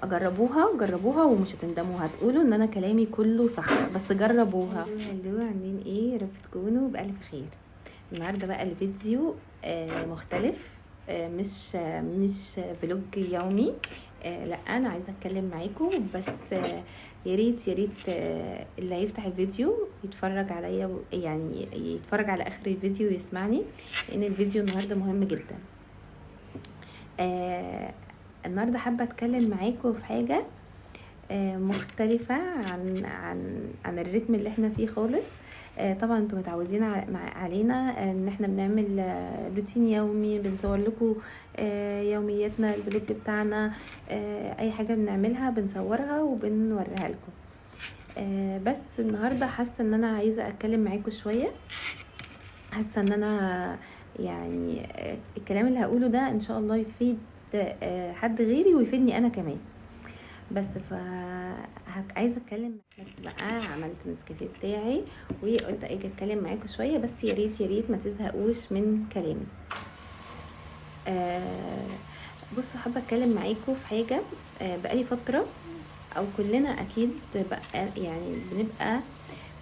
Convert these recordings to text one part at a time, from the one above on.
وجربوها ومش هتندموا، هتقولوا ان انا كلامي كله صح، بس جربوها. هلو عاملين ايه؟ يا رب تكونوا بألف خير. النهارده بقى الفيديو مختلف، مش فلوج يومي. لا، انا عايزه اتكلم معاكم بس. يا ريت اللي هيفتح الفيديو يتفرج عليا، يعني يتفرج على اخر الفيديو ويسمعني، لان الفيديو النهارده مهم جدا. النهارده حابه اتكلم معاكم في حاجه مختلفه عن الريتم اللي احنا فيه خالص. طبعا انتوا متعودين علينا ان احنا بنعمل روتين يومي، بنصور لكم يومياتنا، الفلوج بتاعنا، اي حاجه بنعملها بنصورها وبنوريها لكم. بس النهارده حاسه ان انا عايزه اتكلم معاكم شويه. حاسه ان انا يعني الكلام اللي هقوله ده ان شاء الله يفيد حد غيري ويفيدني انا كمان. بس عايزه اتكلم، بس بقى عملت النسكافيه بتاعي وقلت اجي اتكلم معاكم شويه. بس يا ريت ما تزهقوش من كلامي. بصوا، حابه اتكلم معاكم في حاجه. بقالي فتره، او كلنا اكيد بقى يعني بنبقى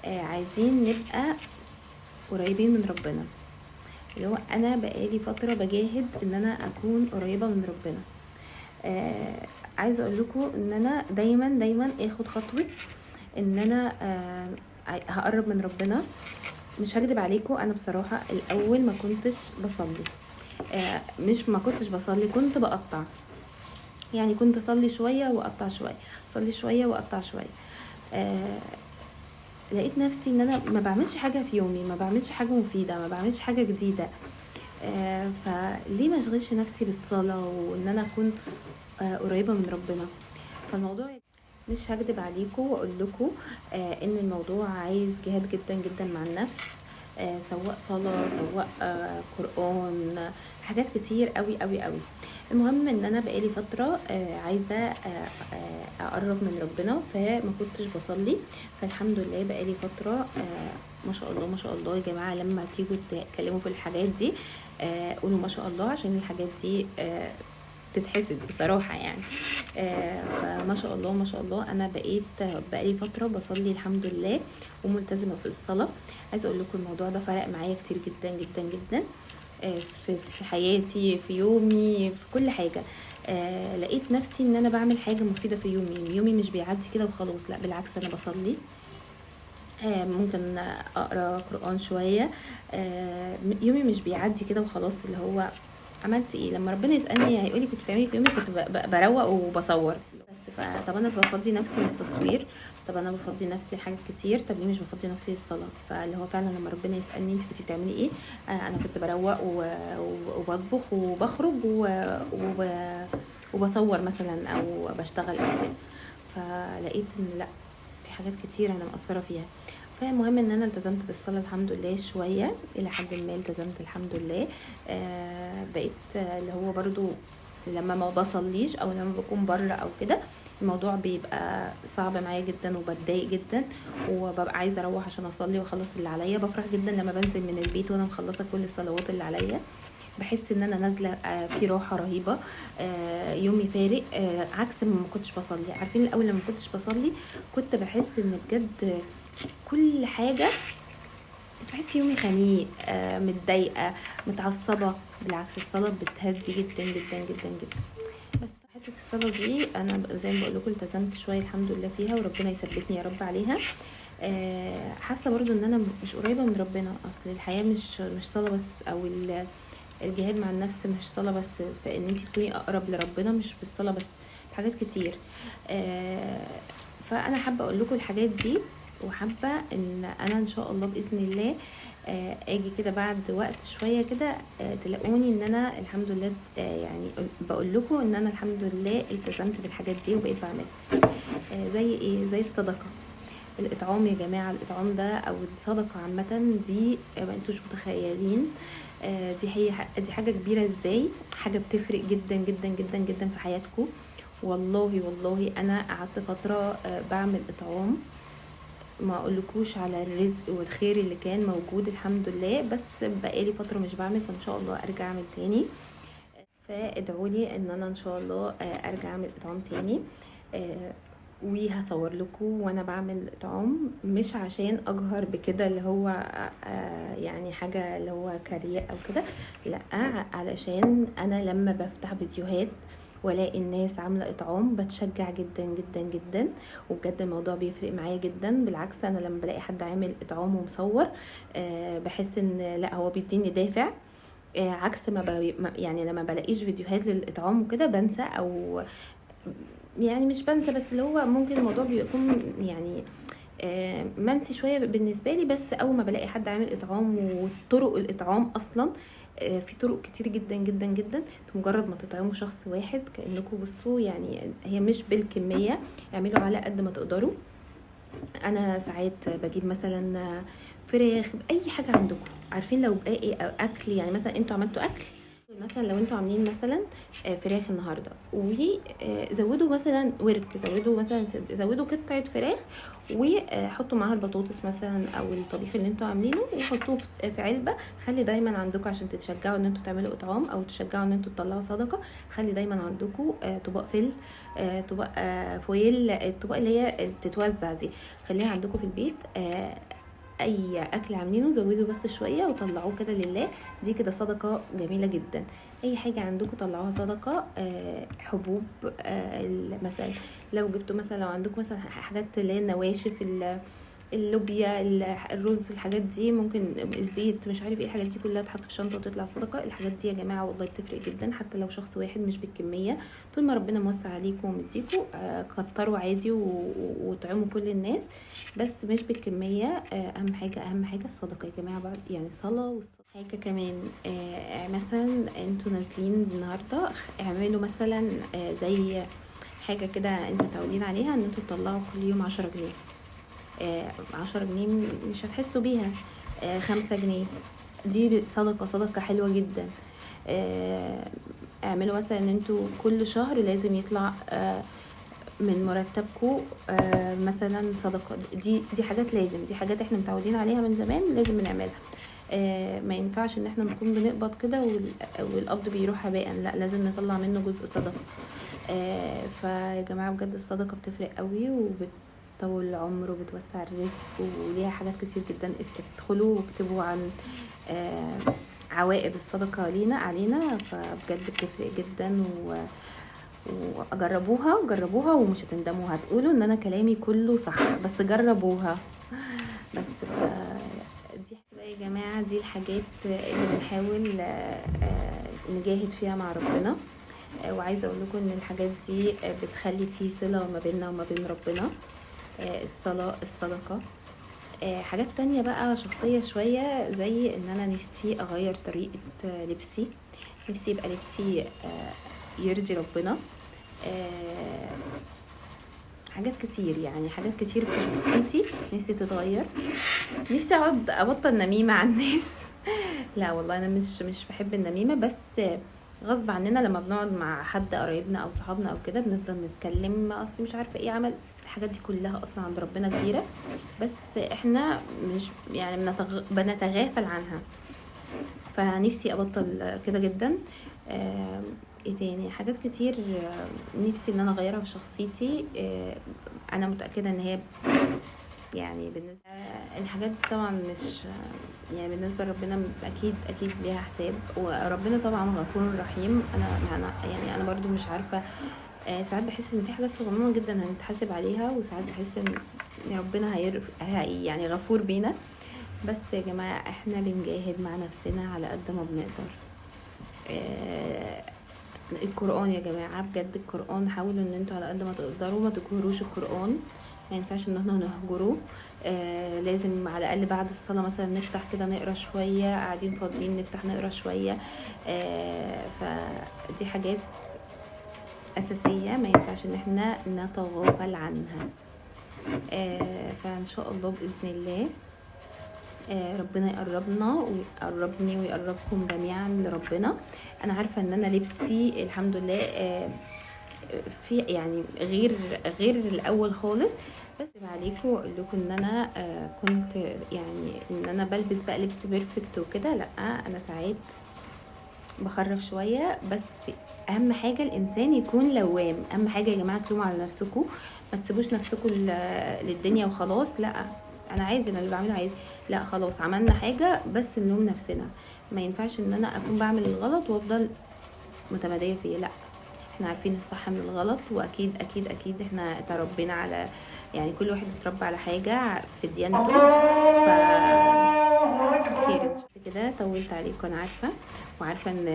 عايزين نبقى قريبين من ربنا. اللي هو انا بقالي فتره بجاهد ان انا اكون قريبه من ربنا. عايزه اقول لكم ان انا دايما اخد خطوه ان انا هقرب من ربنا. مش هكدب عليكم، انا بصراحه الاول ما كنتش بصلي. مش ما كنتش بصلي، كنت بقطع. يعني كنت اصلي شويه واقطع شويه، اصلي شويه واقطع شويه. لقيت نفسي ان انا ما بعملش حاجه في يومي، ما بعملش حاجه مفيده، ما بعملش حاجه جديده. فليه ما اشغلش نفسي بالصلاه وان انا اكون قريبه من ربنا؟ فالموضوع مش هكدب عليكم واقول لكم ان الموضوع عايز جهاد جدا جدا مع النفس. سواء صلاه، سواء قران، حاجات كتير قوي قوي قوي. المهم ان انا بقالي فتره عايزه اقرب من ربنا، فما كنتش بصلي. فالحمد لله بقالي فتره ما شاء الله ما شاء الله. يا جماعه لما تيجوا تتكلموا في الحاجات دي قولوا ما شاء الله، عشان الحاجات دي تتحسد بصراحة يعني. فما شاء الله ما شاء الله، أنا بقالي فترة بصلي الحمد لله وملتزمة في الصلاة. عايزة أقول لكم الموضوع ده فرق معايا كتير جدا جدا جدا في حياتي، في يومي، في كل حاجة. لقيت نفسي ان انا بعمل حاجة مفيدة في يومي. يعني يومي مش بيعدي كده وخلاص، لا بالعكس، انا بصلي. ممكن اقرا قرآن شوية. يومي مش بيعدي كده وخلاص. اللي هو عملت ايه؟ لما ربنا يسالني هيقولي كنت بتعملي في يومك، كنت بروق وبصور بس. طب انا بفضي نفسي للتصوير، طب انا بفضي نفسي لحاجات كتير، طب ليه مش بفضي نفسي للصلاه؟ فاللي هو فعلا لما ربنا يسالني انت كنت بتعملي ايه، انا كنت بروق وبطبخ وبخرج وبصور مثلا او بشتغل او كده. فلقيت ان لا، في حاجات كتير انا مقصره فيها. فالمهم ان انا التزمت بالصلاه الحمد لله شويه، الى حد ما التزمت الحمد لله. بقيت اللي هو برضو لما ما بصليش او لما بكون بره او كده، الموضوع بيبقى صعب معايا جدا وبتضايق جدا، وببقى عايزه اروح عشان اصلي واخلص اللي عليا. بفرح جدا لما بنزل من البيت وانا مخلصه كل الصلوات اللي عليا. بحس ان انا نازله في راحه رهيبه. يومي فارق عكس ما كنتش بصلي. عارفين الاول لما كنتش بصلي كنت بحس ان بجد كل حاجه، كنت بحس يومي خنيق، متضايقه، متعصبه. بالعكس الصلاه بتهدي جدا جدا جدا جدا. بس في حته الصلاه دي انا زي ما بقول لكم التزمت شويه الحمد لله فيها، وربنا يثبتني يا رب عليها. حاسه برضو ان انا مش قريبه من ربنا. اصل الحياه مش صلاه بس، او الجهاد مع النفس مش صلاه بس، فان انت تكوني اقرب لربنا مش بالصلاه بس، حاجات كتير. فانا حابه اقول لكم الحاجات دي، وحابه ان انا ان شاء الله باذن الله اجي كده بعد وقت شويه كده تلاقوني ان انا الحمد لله يعني بقول لكم ان انا الحمد لله التزمت بالحاجات دي وبقيت بعملها. زي ايه؟ زي الصدقه، الاطعام. يا جماعه الاطعام ده او الصدقه عامه دي ما انتوش متخيلين دي حاجه كبيره ازاي. حاجه بتفرق جدا جدا جدا جدا في حياتكم. والله انا قعدت فتره بعمل اطعام، ما اقولكوش على الرزق والخير اللي كان موجود الحمد لله. بس بقالي فتره مش بعمل، فان شاء الله ارجع اعمل تاني. فادعوا لي ان انا ان شاء الله ارجع اعمل اطعام تاني. وهصور لكم وانا بعمل اطعام، مش عشان اجهر بكده اللي هو يعني حاجه اللي هو كرياء او كده، لا، علشان انا لما بفتح فيديوهات والاقي الناس عامله اطعام بتشجع جدا جدا جدا، وبجد الموضوع بيفرق معايا جدا. بالعكس انا لما بلاقي حد عامل اطعام ومصور بحس ان لا، هو بيديني دافع. عكس يعني لما بلاقيش فيديوهات للاطعام وكده بنسى، او يعني مش بنسى، بس اللي هو ممكن الموضوع بيكون يعني منسي شويه بالنسبه لي. بس اول ما بلاقي حد عامل اطعام وطرق الاطعام اصلا في طرق كتير جدا جدا جدا، مجرد ما تطعموا شخص واحد كانكم بصوا يعني هي مش بالكميه، اعملوا على قد ما تقدروا. انا ساعات بجيب مثلا فراخ، اي حاجه عندكم، عارفين لو باقي اكل، يعني مثلا انتوا عملتوا اكل، مثلا لو انتوا عاملين مثلا فراخ النهارده وزودوا مثلا ورك، زودوا قطعه فراخ وحطوا معاها البطاطس مثلا او الطبيخ اللي انتوا عاملينه وحطوه في علبه. خلي دايما عندكم عشان تتشجعوا ان انتوا تعملوا اطعام او تشجعوا ان انتوا تطلعوا صدقه، خلي دايما عندكم طبق فل، طبق فويل، الطبق اللي هي بتتوزع دي، خليها عندكم في البيت. اي اكل عاملينه زودوا بس شويه وطلعوه كده لله، دي كده صدقه جميله جدا. اي حاجه عندكم طلعوها صدقه. حبوب مثلا لو جبتوا مثلا، لو عندكم مثلا حاجات اللي هي النواشف، اللوبيا، الرز، الحاجات دي ممكن، الزيت، مش عارف ايه، الحاجات دي كلها تحط في شنطه وتطلع صدقه. الحاجات دي يا جماعه والله بتفرق جدا، حتى لو شخص واحد مش بالكميه، طول ما ربنا موسع عليكم ومديكم كتروا عادي وطعموا كل الناس، بس مش بالكميه. اهم حاجه الصدقه يا جماعه، بعد يعني صلاه والصدقه. حاجه كمان مثلا انتوا نازلين النهارده، اعملوا مثلا زي حاجه كده انتوا متعودين عليها، ان انتوا تطلعوا كل يوم 10 جنيه. 10 جنيه مش هتحسوا بيها. 5 جنيه دي صدقة حلوة جدا. اعملوا مثلا ان انتوا كل شهر لازم يطلع من مرتبكم مثلا صدقة. دي حاجات لازم، دي حاجات احنا متعودين عليها من زمان لازم نعملها. ما ينفعش ان احنا نكون بنقبض كده والقبض بيروح هباء، لا، لازم نطلع منه جزء صدقة. فيا جماعة بجد الصدقة بتفرق قوي وبتطول العمر وبتوسع الرزق، وليها حاجات كتير جدا. ادخلوا واكتبوا عن عوائد الصدقة علينا، فبجد بتفرق جدا. وجربوها ومش هتندموا، هتقولوا ان انا كلامي كله صح، بس جربوها. بس دي بقى يا جماعة، دي الحاجات اللي بنحاول نجاهد فيها مع ربنا. وعايزه اقول لكم ان الحاجات دي بتخلي في صله ما بيننا وما بين ربنا. الصلاه، الصدقه. حاجات تانية بقى شخصيه شويه، زي ان انا نفسي اغير طريقه لبسي، نفسي يبقى لبسي يرضي ربنا. حاجات كتير، يعني حاجات كتير في شخصيتي نفسي تتغير. نفسي اقعد ابطل نميمه عن الناس. لا والله انا مش بحب النميمه، بس غصب عننا لما بنقعد مع حد قرايبنا او صحابنا او كده بنفضل نتكلم، اصل مش عارفه ايه عمل. الحاجات دي كلها اصلا عند ربنا كبيره، بس احنا مش يعني بنتغافل عنها. فنفسي ابطل كده جدا. ايه تاني؟ حاجات كتير نفسي ان انا اغيرها في شخصيتي. انا متاكده ان هي يعني بالنسبه الحاجات دي طبعا مش يعني بالنسبه لربنا اكيد ليها حساب، وربنا طبعا غفور رحيم. انا برضو مش عارفه. ساعات بحس ان في حاجات صغننه جدا هنتحاسب عليها، وساعات بحس ان ربنا يعني غفور بينا. بس يا جماعه احنا بنجاهد مع نفسنا على قد ما بنقدر. القرآن يا جماعة بجد، القرآن حاولوا ان انتوا على قد ما تقدروا ما تجهروش القرآن، ما ينفعش ان احنا نهجره. لازم على الاقل بعد الصلاة مثلا نفتح كده نقرا شوية، قاعدين فاضيين نفتح نقرا شوية. فدي حاجات اساسية ما ينفعش ان احنا نتغافل عنها. فان شاء الله باذن الله ربنا يقربنا ويقربني ويقربكم جميعا لربنا. انا عارفه ان انا لبسي الحمد لله في يعني غير الاول خالص، بس عليكم واقول لكم ان انا كنت يعني ان انا بلبس بقى لبس بيرفكت وكده، لا، انا ساعات بخرف شويه، بس اهم حاجه الانسان يكون لوام. اهم حاجه يا جماعه تلوموا على نفسكم، ما تسيبوش نفسكم للدنيا وخلاص. لا، انا عايز، انا اللي بعمله عايز. لا خلاص، عملنا حاجه بس نلوم نفسنا. ما ينفعش ان انا اكون بعمل الغلط وافضل متماديه فيه. لا، احنا عارفين الصح من الغلط، واكيد اكيد اكيد احنا اتربينا على، يعني كل واحد اتربى على حاجه في ديانته. ف خير كده. طولت عليكم انا عارفه، وعارفه ان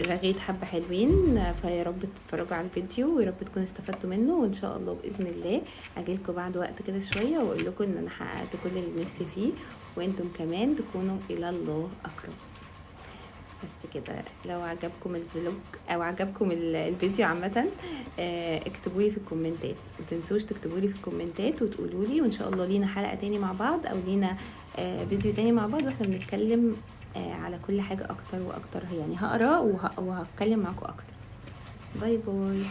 رغيت حبه حلوين. فيا رب تتفرجوا على الفيديو، ويا رب تكونوا استفدتوا منه، وان شاء الله باذن الله اجيلكم بعد وقت كده شويه واقول لكم ان انا حققت كل اللي نفسي فيه، وانتم كمان تكونوا الى الله اقرب. بس كده. لو عجبكم الفلوج او عجبكم الفيديو عامه، اكتبوا لي في الكومنتات. ما تنسوش تكتبوا لي في الكومنتات وتقولوا لي، وان شاء الله لينا حلقه تاني مع بعض، او لينا فيديو تاني مع بعض، واحنا بنتكلم على كل حاجه اكتر واكتر. يعني هقرا وهتكلم معاكم اكتر. باي باي.